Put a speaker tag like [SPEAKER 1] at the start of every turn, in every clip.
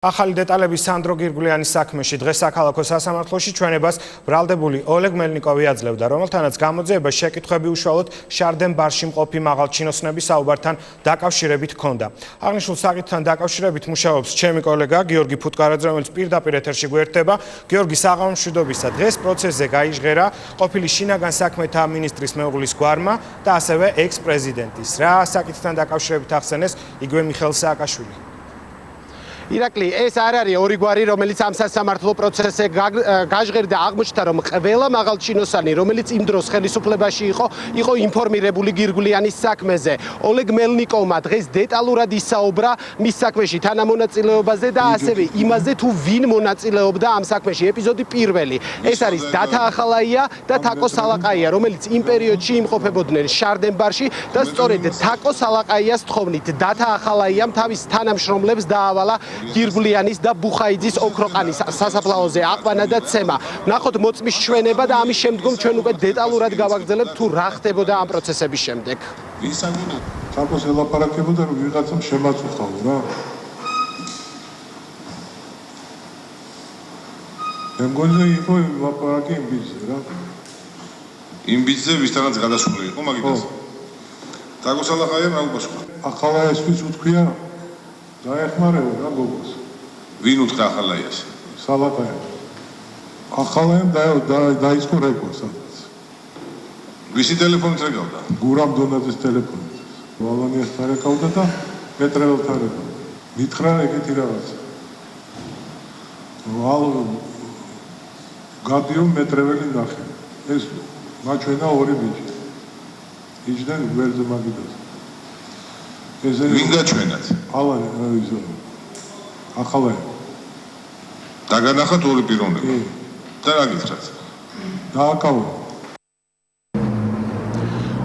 [SPEAKER 1] ახალი დეტალები სანდრო გირგულიანის საქმეში დღეს საქალაქო სასამართლოში ჩვენებას ბრალდებული ოლეგ მელნიკოვი აძლევდა, რომელთანაც გამოძიებას შეკითხვები უშუალოდ შარდენ ბარში მყოფი მაღალჩინოსნების საუბართან დაკავშირებით ჰქონდა. აღნიშნულ საკითხთან დაკავშირებით მუშაობს ჩემი კოლეგა გიორგი ფუტკარაძე, რომელიც პირდაპირ ეთერში გვერდება. გიორგი, საღამო მშვიდობისა. დღეს პროცესზე გაიჟღერა ყოფილი შინაგან საქმეთა მინისტრის მეუღლის გვარმა და ასევე ექს-პრეზიდენტის. რა საკითხთან დაკავშირებით ახსენეს იგივე მიხეილ სააკაშვილი?
[SPEAKER 2] ირაკლი, ეს არ არის ორი გვარი, რომელიც ამ სასამართლო პროცესზე გაჟღერდა. აღმოჩნდა, რომ ყველა მაღალჩინოსანი, რომელიც იმ დროს ხელისუფლებაში იყო ინფორმირებული გირგულიანის საქმეზე. ოლეგ მელნიკოვმა დღეს დეტალურად ისაუბრა მის საქმეში თანამონაწილეობაზე და ასევე იმაზე, თუ ვინ მონაწილეობდა ამ საქმეში. ეპიზოდი პირველი. ეს არის დათა ახალაია და თაკო სალაყაია, რომელიც იმ პერიოდში იმყოფებოდნენ შარდენ ბარში და სწორედ თაკო სალაყაიას თხოვნით დათა ახალაიამ თავის თანამშრომლებს დაავალა გირგულიანის და ბუხაიძის ოქროყანის სასაფლაოზე აყვანა და ცემა. ნახოთ მოწმის ჩვენება და ამის შემდგომ ჩვენ უკვე დეტალურად გავაგრძელებთ თუ რა ხდებოდა ამ პროცესების შემდეგ.
[SPEAKER 3] თაკოს ელაპარაკებოდა, რომ ვიღაცამ შემაწუხაო რა. მე მგონი იყო ლაპარაკი იმ ბიძზე რა.
[SPEAKER 4] იმ ბიძზე ვისთანაც გადასული იყო მაგიტას. თაკოს ალახაია მაგუბაშკა.
[SPEAKER 3] ახალაიასთვის უთქვია დაეხმარეო რა გოგოს.
[SPEAKER 4] ვინ უთხრა ახალაიას?
[SPEAKER 3] სალაყაია. ახალაიამ დაიწყო რეკვა სადაც.
[SPEAKER 4] ვისი ტელეფონით რეკავდა?
[SPEAKER 3] გურამ დონაძის ტელეფონით. ვალანიას თარეკავდა და მეტრეველთან რეკავდა. მითხრა ეგეთი რაღაცა. გადიო მეტრეველი ნახე. ეს მაჩვენა ორი ბიჭი. იჯდნენ გვერდზე მაგიდას.
[SPEAKER 4] ვინ გაჩვენათ?
[SPEAKER 3] ახალაია.
[SPEAKER 4] დაგანახათ ორი პიროვნება. და რა გითხრათ?
[SPEAKER 3] დააკავა.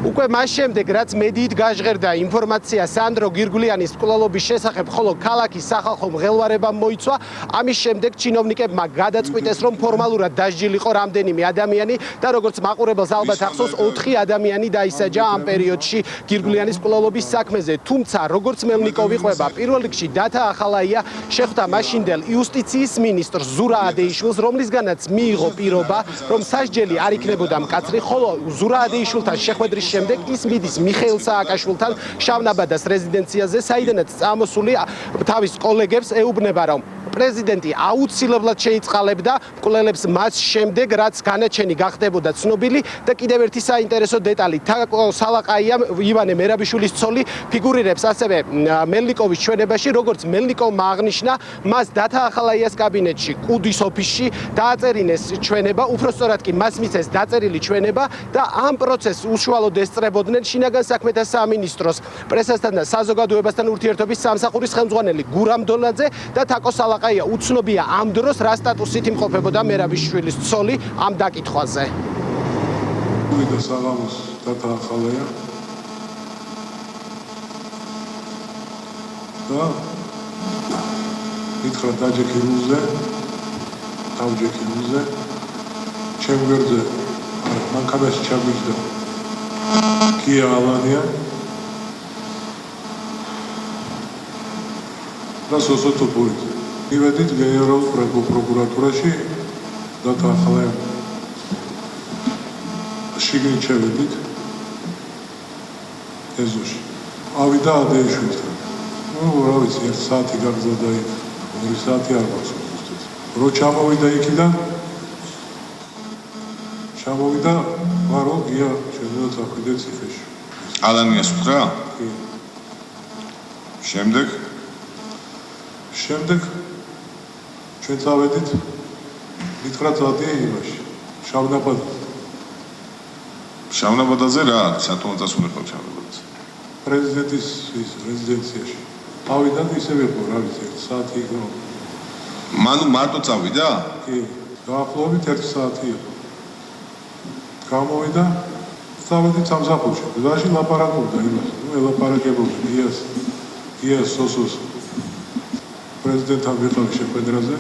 [SPEAKER 2] უკვე მას შემდეგ, რაც მედიით გაჟღერდა ინფორმაცია სანდრო გირგულიანის მკვლელობის შესახებ, ხოლო ქალაქის სახალხო მღელვარებამ მოიცვა, ამის შემდეგ ჩინოვნიკებმა გადაწყვიტეს, რომ ფორმალურად დასჯილიყო რამდენიმე ადამიანი და როგორც მაყურებელს ალბათ ახსოვს, 4 ადამიანი დაისაჯა ამ პერიოდში გირგულიანის მკვლელობის საქმეზე. თუმცა, როგორც მელნიკოვი ყვება, პირველ რიგში დათა ახალაია შეხვდა მაშინდელ იუსტიციის მინისტრს ზურა ადეიშვილს, რომლისგანაც მიიღო პირობა, რომ სასჯელი არ იქნებოდა მკაცრი, ხოლო ზურა ადეიშვილთან შეხვედრის შემდეგ ის მიდის მიხეილ სააკაშვილთან შავნაბადას რეზიდენციაზე, საიდანაც წამოსული თავის კოლეგებს ეუბნება, რომ პრეზიდენტი აუცილებლად შეიწყალებდა მკვლელებს მას შემდეგ, რაც განაჩენი გახდებოდა ცნობილი და კიდევ ერთი საინტერესო დეტალი, თაკო სალაყაია ივანე მერაბიშვილის ცოლი ფიგურირებს ასევე მელნიკოვის ჩვენებაში, როგორც მელნიკოვმა აღნიშნა, მას დათა ახალაიას კაბინეტში, კუდის ოფისში დააწერინეს ჩვენება, უпростоრად კი მას მისცეს დაწერილი ჩვენება და ამ პროცესს უშუალოდ ესწრებოდნენ შინაგან საქმეთა სამინისტროს პრესასთან და საზოგადოებასთან ურთიერთობის სამსახურის ხელმძღვანელი გურამ დონაძე და თაკო სალაყაია. უცნობია ამ დროს რა სტატუსით იმყოფებოდა მერაბიშვილის ცოლი ამ დაკითხვაზე.
[SPEAKER 3] ვიდა საღამოს დათა ახალაია. და მითხრა დაჯექილუზე, თავჯექილუზე, ჩემ გვერდზე მანქანაში ჩაგვიჯდა კია ალანია და სოსოთოპურით. მივედით გენერალურ პროკურატურაში დათა ახალაია შიგნით შევედით ეზოში. ავიდა ადეიშვილთან. რა ვიცი, 1 საათი გაგზავნა იქ, 2 საათი არ მახსოვს ზუსტად. რო ჩამოვიდა იქიდან, ვარო გია შევიდა წახვიდე ციხეში.
[SPEAKER 4] ალანიას უთხრა?
[SPEAKER 3] კი.
[SPEAKER 4] შემდეგ ჩვენ წავედით, მითხრა წავედია იმაში, შავნაბადაზე რა? სათუმო წასულიყო შავნაბადაზე.
[SPEAKER 3] პრეზიდენტის რეზიდენციაში. ავიდან ისევ იყო, რა ვიცი, 1 საათი იყო.
[SPEAKER 4] მანუ მარტო წავიდა?
[SPEAKER 3] კი, დაახლოებით 1 საათი იყო. გამოვიდა, წავედით სამსახურში. გზაში ლაპარაკობდა იმას, ელაპარაკებოდა გიას სოსოს პრეზიდენტთან ვიყავი შეხვედრაზე.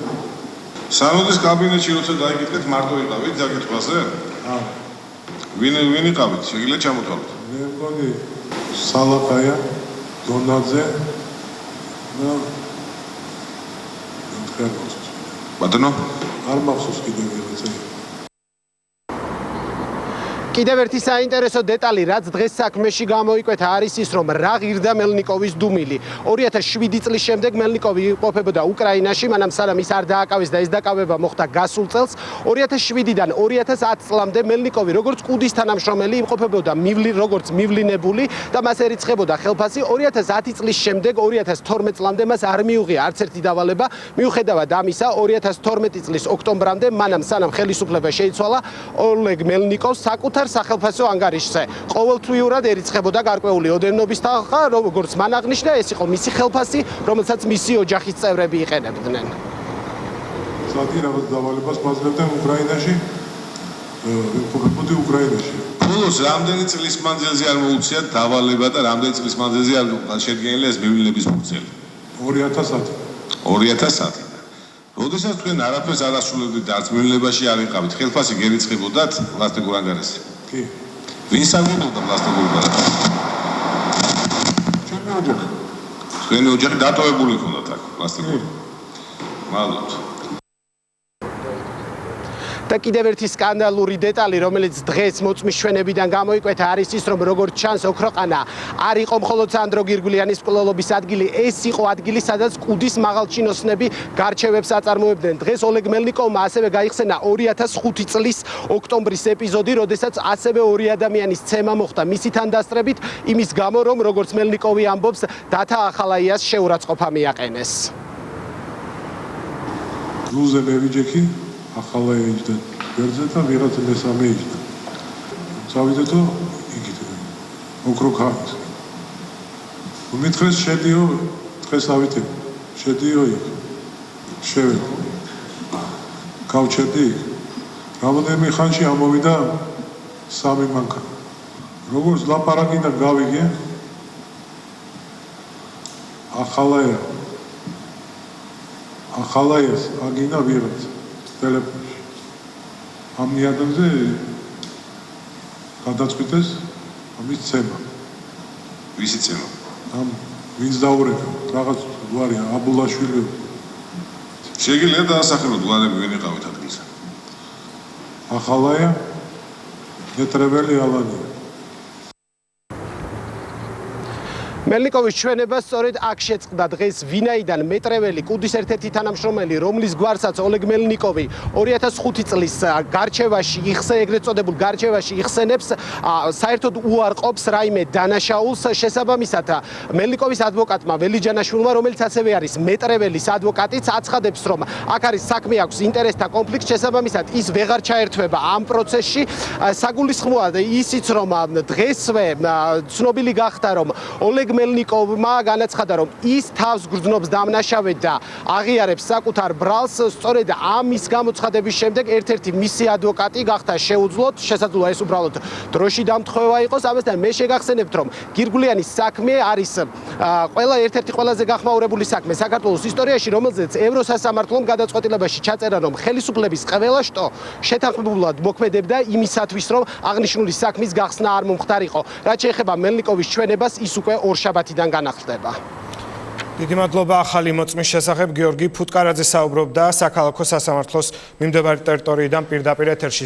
[SPEAKER 4] სანოდის კაბინეტში როცა დაიგეთ მარტო იყავით დაკითხვაზე? ვინ იყავით? შეგიძლიათ ჩამოთვალოთ.
[SPEAKER 3] მე მგონი სალაყაია, დონაძე და ვერ მახსოვს.
[SPEAKER 4] ბატონო
[SPEAKER 3] არ მახსოვს კიდევ ვიღაცა.
[SPEAKER 2] კიდევ ერთი საინტერესო დეტალი, რაც დღეს საქმეში გამოიკვეთა, არის ის, რომ რა ღირდა მელნიკოვის დუმილი. 2007 წლის შემდეგ მელნიკოვი იმყოფებოდა უკრაინაში, მანამ სანამ ის არ დააკავეს და ეს დაკავება მოხდა გასულ წელს. 2007-დან 2010 წლამდე მელნიკოვი როგორც კუდის თანამშრომელი იმყოფებოდა როგორც მივლინებული და მას ერიცხებოდა ხელფასი. 2010 წლის შემდეგ 2012 წლამდე მას არ მიუღია არც ერთი დავალება. მიუხედავად ამისა, 2012 წლის ოქტომბრამდე, მანამ სანამ ხელისუფლება შეიცვალა, ოლეგ მელნიკოვს საკუთარ სახელფასო ანგარიშზე ყოველთვიურად ერიცხებოდა გარკვეული ოდენობის თანხა, როგორც მან აღნიშნა, ეს იყო მისი ხელფასი, რომელსაც მისი ოჯახის წევრები იყენებდნენ.
[SPEAKER 3] საათი რაღაც დავალებას მაძლევდა უკრაინაში. ვიმყოფებოდი უკრაინაში.
[SPEAKER 4] ბოლოს რამდენი წლის მანძილზე არ მოუწიათ დავალება და რამდენი წლის მანძილზე არ შედგენილია ეს მივლინების ფურცელი?
[SPEAKER 3] 2010.
[SPEAKER 4] 2010. როდესაც თქვენ არაფერს არ ასრულებდით და არც მივლინებაში არ იყავით, ხელფასი გერიცხებოდათ პლასტიკურ ანგარიშზე?
[SPEAKER 3] კი.
[SPEAKER 4] ვინ საგულობდა პლასტიკურ ანგარიშზე?
[SPEAKER 3] ჩემი ოჯახი.
[SPEAKER 4] თქვენი ოჯახი დატოვებული ჰქონდათ აქ პლასტიკური. მადლობთ.
[SPEAKER 2] და კიდევ ერთი სკანდალური დეტალი, რომელიც დღეს მოწმის ჩვენებიდან გამოიკვეთა, არის ის, რომ როგორც ჩანს, ოქროყანა არ იყო მხოლოდ სანდრო გირგულიანის მკვლელობის ადგილი, ეს იყო ადგილი, სადაც კუდის მაღალჩინოსნები გარჩევებს აწარმოებდნენ. დღეს ოლეგ მელნიკოვმა ასევე გაიხსენა 2005 წლის ოქტომბრის ეპიზოდი, როდესაც ასევე ორი ადამიანის ცემა მოხდა მისი თანდასწრებით, იმის გამო, რომ როგორც მელნიკოვი ამბობს, დათა ახალაიას შეურაცხყოფა მიაყენეს.
[SPEAKER 3] გლუზე მევიჯექი ახალაია იჯდა გვერდზე და ვიღაცა მესამე იჯდა. წავიდეთო იქით ოქროქანის. უმითხეს შედიო დღეს ავიდე. შედიო იქ. შევედი. გავჩერდი იქ. რამოდენიმე ხანში ამოვიდა 3 მანქანა. როგორც ლაპარაკიდან გავიგე ახალაიას აგინა ვიღაცა ტელეფონში. ამ ნიადაგზე გადაწყვიტეს ამის ცემა.
[SPEAKER 4] ვისი ცემა?
[SPEAKER 3] ამ ვინც დაურეკა, რაღაც გვარი აბულაშვილი.
[SPEAKER 4] შეგიძლია დაასახელოთ გვარები ვინ იყავით ადგილზე?
[SPEAKER 3] ახალაია, მეტრეველი ალანია.
[SPEAKER 2] მელნიკოვის ჩვენება სწორედ აქ შეწყდა დღეს ვინაიდან მეტრეველი კუდის ერთ-ერთი თანამშრომელი, რომლის გვარსაც ოლეგ მელნიკოვი 2005 წლის გარჩევაში ეგრეთ წოდებულ გარჩევაში იხსენებს, საერთოდ უარყოფს რაიმე დანაშაულს. შესაბამისად, მელნიკოვის ადვოკატმა ველი ჯანაშვილმა, რომელიც ასევე არის მეტრეველის ადვოკატიც, აცხადებს, რომ აქ არის საქმე აქვს ინტერესთა კონფლიქტ, შესაბამისად ის ვეღარ ჩაერთვება ამ პროცესში. საგულისხმოა ისიც, რომ დღესვე ცნობილი გახდა, რომ ოლეგ მელნიკოვმა განაცხადა, რომ ის თავს გრძნობს დამნაშავედ და აღიარებს საკუთარ ბრალს. სწორედ ამის გამოცხადების შემდეგ ერთ-ერთი მისი ადვოკატი გახდა შეუძლოთ, შესაძლოა ეს უბრალოდ დროში დამთხოვა იყოს. ამასთან მე შეგახსენებთ, რომ გირგულიანის საქმე არის ერთ-ერთი ყველაზე გახმაურებული საქმე საქართველოს ისტორიაში, რომელზეც ევროსასამართლომ გადაწყვეტილებაში ჩაწერა, რომ ხელისუფლების ყველა შტო შეთანხმებულად მოქმედებდა იმისათვის, რომ აღნიშნული საქმის გახსნა არ მომხდარიყო. რაც შეეხება მელნიკოვის ჩვენებას, ის უკვე ორშაბათიდან განახლდება.
[SPEAKER 1] დიდი მადლობა ახალი მოწმის შესახებ გიორგი ფუტკარაძე საუბრობდა საქალაქო სასამართლოს მიმდებარე ტერიტორიიდან პირდაპირ ეთერში.